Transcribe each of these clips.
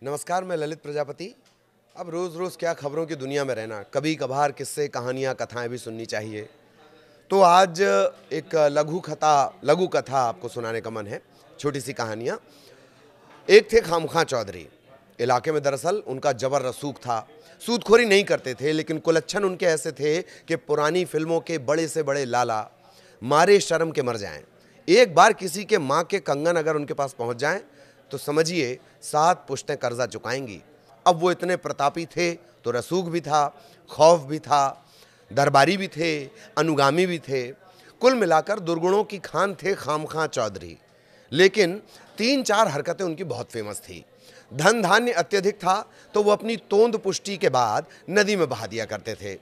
नमस्कार, मैं ललित प्रजापति। अब रोज़ रोज़ क्या खबरों की दुनिया में रहना, कभी कभार किस्से कहानियाँ कथाएं भी सुननी चाहिए। तो आज एक लघु कथा आपको सुनाने का मन है। छोटी सी कहानियाँ। एक थे खामखा चौधरी। इलाके में दरअसल उनका जबर रसूख था। सूदखोरी नहीं करते थे, लेकिन कुलच्छन उनके ऐसे थे कि पुरानी फिल्मों के बड़े से बड़े लाला मारे शर्म के मर जाएं। एक बार किसी के माँ के कंगन अगर उनके पास पहुँच जाएं तो समझिए 7 पुश्तें कर्जा चुकाएंगी। अब वो इतने प्रतापी थे तो रसूख भी था, खौफ भी था, दरबारी भी थे, अनुगामी भी थे। कुल मिलाकर दुर्गुणों की खान थे खामखा चौधरी। लेकिन 3-4 हरकतें उनकी बहुत फेमस थी। धन धान्य अत्यधिक था तो वो अपनी तोंद पुष्टि के बाद नदी में बहा दिया करते थे।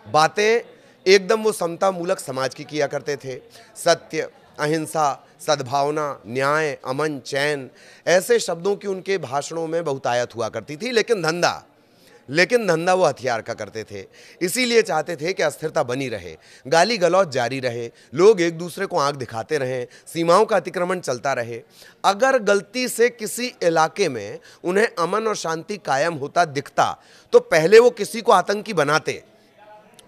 बातें एकदम वो समता मूलक समाज की किया करते थे। सत्य, अहिंसा, सद्भावना, न्याय, अमन, चैन, ऐसे शब्दों की उनके भाषणों में बहुतायत हुआ करती थी। लेकिन धंधा वो हथियार का करते थे। इसीलिए चाहते थे कि अस्थिरता बनी रहे, गाली गलौज जारी रहे, लोग एक दूसरे को आंख दिखाते रहें, सीमाओं का अतिक्रमण चलता रहे। अगर गलती से किसी इलाके में उन्हें अमन और शांति कायम होता दिखता तो पहले वो किसी को आतंकी बनाते,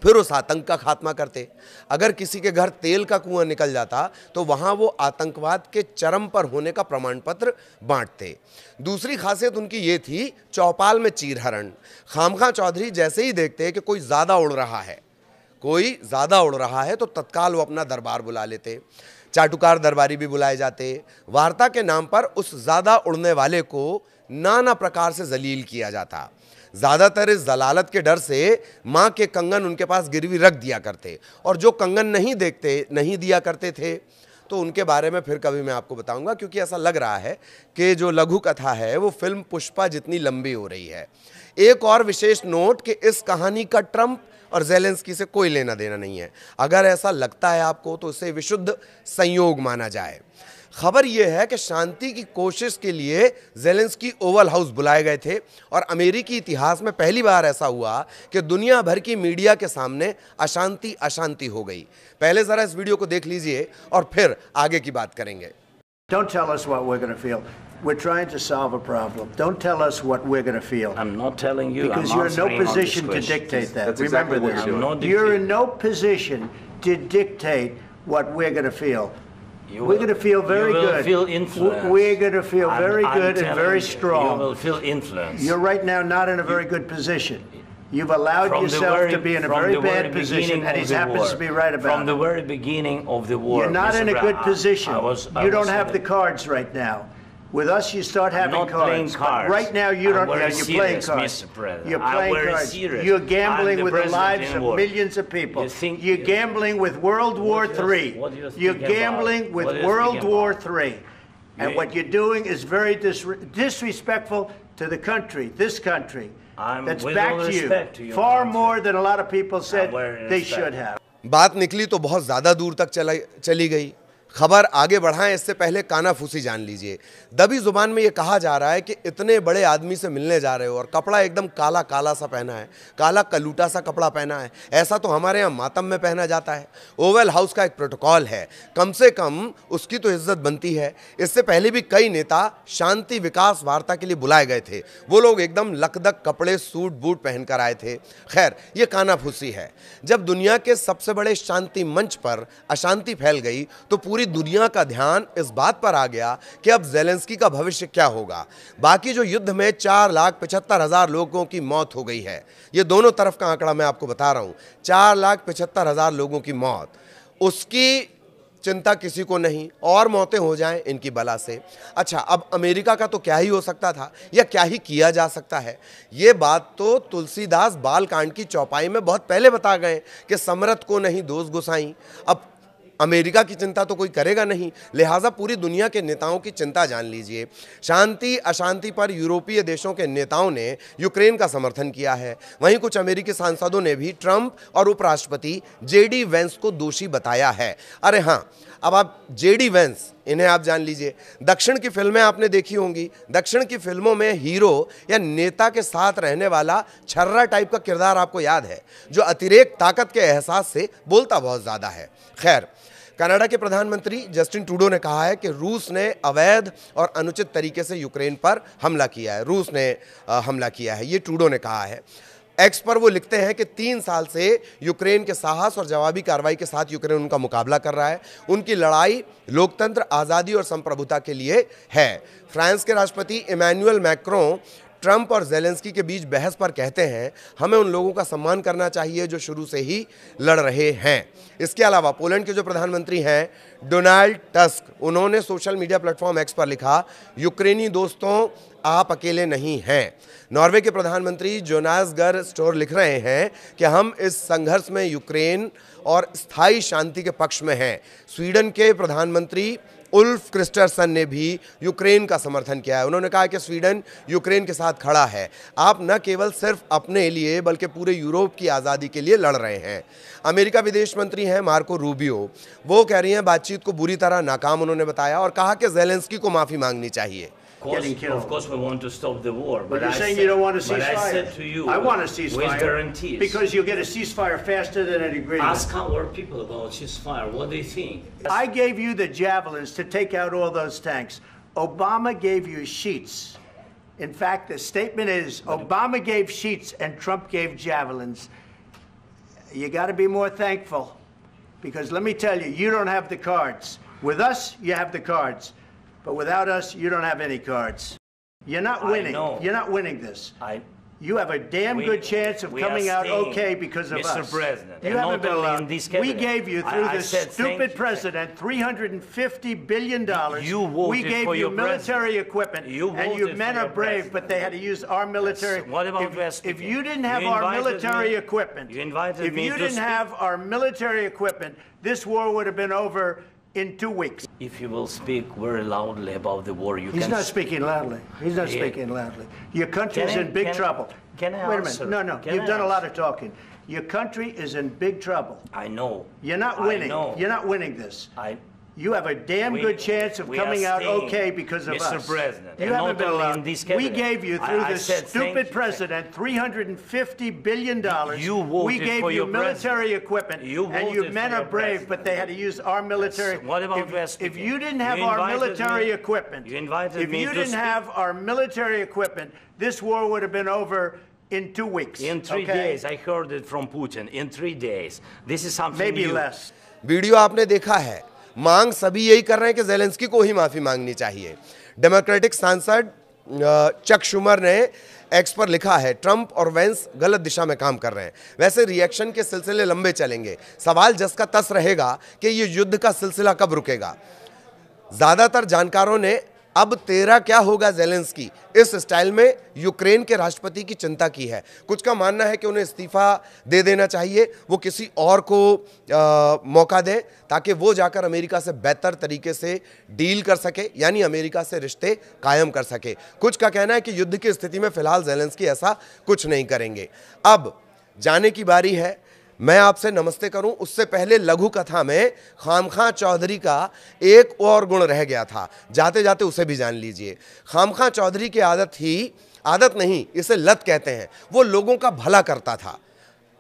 फिर उस आतंक का खात्मा करते। अगर किसी के घर तेल का कुआं निकल जाता तो वहां वो आतंकवाद के चरम पर होने का प्रमाण पत्र बांटते। दूसरी खासियत उनकी ये थी, चौपाल में चीरहरण। खामखा चौधरी जैसे ही देखते कि कोई ज़्यादा उड़ रहा है तो तत्काल वो अपना दरबार बुला लेते। चाटुकार दरबारी भी बुलाए जाते। वार्ता के नाम पर उस ज़्यादा उड़ने वाले को नाना प्रकार से जलील किया जाता। ज़्यादातर इस जलालत के डर से माँ के कंगन उनके पास गिरवी रख दिया करते, और जो कंगन नहीं दिया करते थे तो उनके बारे में फिर कभी मैं आपको बताऊंगा, क्योंकि ऐसा लग रहा है कि जो लघु कथा है वो फिल्म पुष्पा जितनी लंबी हो रही है। एक और विशेष नोट कि इस कहानी का ट्रंप और ज़ेलेंस्की से कोई लेना देना नहीं है। अगर ऐसा लगता है आपको तो इसे विशुद्ध संयोग माना जाए। खबर यह है कि शांति की कोशिश के लिए ज़ेलेंस्की ओवल हाउस बुलाए गए थे, और अमेरिकी इतिहास में पहली बार ऐसा हुआ कि दुनिया भर की मीडिया के सामने अशांति हो गई। पहले जरा इस वीडियो को देख लीजिए और फिर आगे की बात करेंगे। Don't tell us what we're going to feel. We're trying to solve a problem. Don't tell us what we're going to feel. I'm not telling you. Because I'm you're in no answering on position this to question. dictate that. That's Remember exactly what this. you're doing. You're in no position to dictate what we're going to feel. We're going to feel very you will good. Feel influenced. We're going to feel very I'm good and very telling strong. You will feel influence. You're right now not in a very good position. You've allowed yourself to be in a very bad position, and he happens to be right about it. From the very beginning of the war. You're not in a good position. You don't have the cards right now. With us, you start having not cards. Playing cards. But right now, you don't. You're playing cards. Mr. President. You're playing cards. Serious. You're gambling with the president lives of war. millions of people. You're gambling with World War III. What do you think You're gambling about? with What do you World think War about? III. And what you're doing is very disrespectful to the country, this country. That's with back all to respect to you. your Far country. more than a lot of people said very they respect. should have. बात निकली तो बहुत ज़्यादा दूर तक चली गई। खबर आगे बढ़ाएं इससे पहले कानाफूसी जान लीजिए। दबी जुबान में ये कहा जा रहा है कि इतने बड़े आदमी से मिलने जा रहे हो और कपड़ा एकदम काला काला सा पहना है, काला कलूटा सा कपड़ा पहना है। ऐसा तो हमारे यहाँ मातम में पहना जाता है। ओवल हाउस का एक प्रोटोकॉल है, कम से कम उसकी तो इज्जत बनती है। इससे पहले भी कई नेता शांति विकास वार्ता के लिए बुलाए गए थे। वो लोग एकदम लकदक कपड़े सूट बूट पहनकर आए थे। खैर, ये कानाफूसी है। जब दुनिया के सबसे बड़े शांति मंच पर अशांति फैल गई तो पूरी दुनिया का ध्यान इस बात पर आ गया कि अब ज़ेलेंस्की का भविष्य क्या होगा। बाकी जो युद्ध में 4,75,000 लोगों की मौत हो गई है, ये दोनों तरफ का आंकड़ा मैं आपको बता रहा हूं, 4,75,000 लोगों की मौत, उसकी चिंता किसी को नहीं, और मौतें हो जाएं इनकी बला से। अच्छा, अब अमेरिका का तो क्या ही हो सकता था या क्या ही किया जा सकता है, ये बात तो तुलसीदास बालकांड की चौपाई में बहुत पहले बता गए कि समरथ को नहीं दोष गुसाई। अब अमेरिका की चिंता तो कोई करेगा नहीं, लिहाजा पूरी दुनिया के नेताओं की चिंता जान लीजिए। शांति अशांति पर यूरोपीय देशों के नेताओं ने यूक्रेन का समर्थन किया है। वहीं कुछ अमेरिकी सांसदों ने भी ट्रंप और उपराष्ट्रपति जेडी वेंस को दोषी बताया है। अरे हाँ, अब आप जेडी वेंस, इन्हें आप जान लीजिए। दक्षिण की फिल्में आपने देखी होंगी। दक्षिण की फिल्मों में हीरो या नेता के साथ रहने वाला छर्रा टाइप का किरदार आपको याद है, जो अतिरेक ताकत के एहसास से बोलता बहुत ज़्यादा है। खैर, कनाडा के प्रधानमंत्री जस्टिन ट्रूडो ने कहा है कि रूस ने अवैध और अनुचित तरीके से यूक्रेन पर हमला किया है, रूस ने हमला किया है, ये ट्रूडो ने कहा है। एक्स पर वो लिखते हैं कि 3 साल से यूक्रेन के साहस और जवाबी कार्रवाई के साथ यूक्रेन उनका मुकाबला कर रहा है। उनकी लड़ाई लोकतंत्र, आज़ादी और संप्रभुता के लिए है। फ्रांस के राष्ट्रपति इमैनुअल मैक्रों ट्रंप और ज़ेलेंस्की के बीच बहस पर कहते हैं, हमें उन लोगों का सम्मान करना चाहिए जो शुरू से ही लड़ रहे हैं। इसके अलावा पोलैंड के जो प्रधानमंत्री हैं डोनाल्ड टस्क, उन्होंने सोशल मीडिया प्लेटफॉर्म एक्स पर लिखा, यूक्रेनी दोस्तों आप अकेले नहीं हैं। नॉर्वे के प्रधानमंत्री जोनास गर स्टोर लिख रहे हैं कि हम इस संघर्ष में यूक्रेन और स्थायी शांति के पक्ष में हैं। स्वीडन के प्रधानमंत्री उल्फ क्रिस्टरसन ने भी यूक्रेन का समर्थन किया है। उन्होंने कहा कि स्वीडन यूक्रेन के साथ खड़ा है। आप न केवल सिर्फ अपने लिए बल्कि पूरे यूरोप की आज़ादी के लिए लड़ रहे हैं। अमेरिका विदेश मंत्री हैं मार्को रूबियो, वो कह रही हैं बातचीत को बुरी तरह नाकाम उन्होंने बताया और कहा कि ज़ेलेंस्की को माफ़ी मांगनी चाहिए। Of course, we want to stop the war. But you're saying you don't want a ceasefire. But I said to you, I want a ceasefire. with guarantees. Because you'll get a ceasefire faster than an agreement. Ask our people about ceasefire. What do you think? I gave you the javelins to take out all those tanks. Obama gave you sheets. In fact, the statement is Obama gave sheets and Trump gave javelins. You got to be more thankful. Because let me tell you, you don't have the cards. With us, you have the cards. But without us, you don't have any cards. You're not winning. You're not winning this. You have a damn good chance of coming out okay because of us. Mr. President, you haven't been allowed. We gave you, through this stupid president, $350 billion. You voted we gave for you your military president. equipment. And your men are brave, but they had to use our military. What about if you didn't have our military equipment, if you didn't have our military equipment, this war would have been over in 2 weeks. If you will speak very loudly about the war, you can... He's not speaking loudly. He's not speaking loudly. Your country is in big trouble. Can I Wait a answer? minute. No. You've done a lot of talking. Your country is in big trouble. I know. You're not winning. You're not winning this. You have a damn good chance of coming out okay because of us. Mr. President, you haven't been allowed. We gave you, through this stupid president, $350 billion. We gave you military equipment. And your men are brave, but they had to use our military. What about if you didn't have our military equipment, if you didn't have our military equipment, this war would have been over in 2 weeks. In 3 days. I heard it from Putin. In 3 days. This is something maybe new. less. Video आपने देखा है, मांग सभी यही कर रहे हैं कि ज़ेलेंस्की को ही माफ़ी मांगनी चाहिए। डेमोक्रेटिक सांसद चक शुमर ने एक्स पर लिखा है, ट्रंप और वेंस गलत दिशा में काम कर रहे हैं। वैसे रिएक्शन के सिलसिले लंबे चलेंगे। सवाल जस का तस रहेगा कि ये युद्ध का सिलसिला कब रुकेगा। ज़्यादातर जानकारों ने अब तेरा क्या होगा ज़ेलेंस्की इस स्टाइल में यूक्रेन के राष्ट्रपति की चिंता की है। कुछ का मानना है कि उन्हें इस्तीफा दे देना चाहिए, वो किसी और को मौका दें ताकि वो जाकर अमेरिका से बेहतर तरीके से डील कर सके, यानी अमेरिका से रिश्ते कायम कर सके। कुछ का कहना है कि युद्ध की स्थिति में फिलहाल ज़ेलेंस्की ऐसा कुछ नहीं करेंगे। अब जाने की बारी है। मैं आपसे नमस्ते करूं उससे पहले लघु कथा में खामखा चौधरी का एक और गुण रह गया था, जाते जाते उसे भी जान लीजिए। खामखा चौधरी की आदत नहीं, इसे लत कहते हैं। वो लोगों का भला करता था।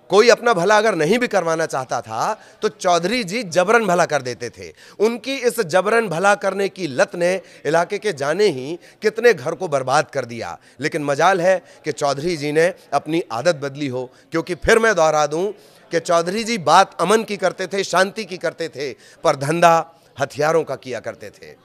कोई अपना भला अगर नहीं भी करवाना चाहता था तो चौधरी जी जबरन भला कर देते थे। उनकी इस जबरन भला करने की लत ने इलाके के जाने ही कितने घर को बर्बाद कर दिया। लेकिन मजाल है कि चौधरी जी ने अपनी आदत बदली हो, क्योंकि फिर मैं दोहरा दूं कि चौधरी जी बात अमन की करते थे, शांति की करते थे, पर धंधा हथियारों का किया करते थे।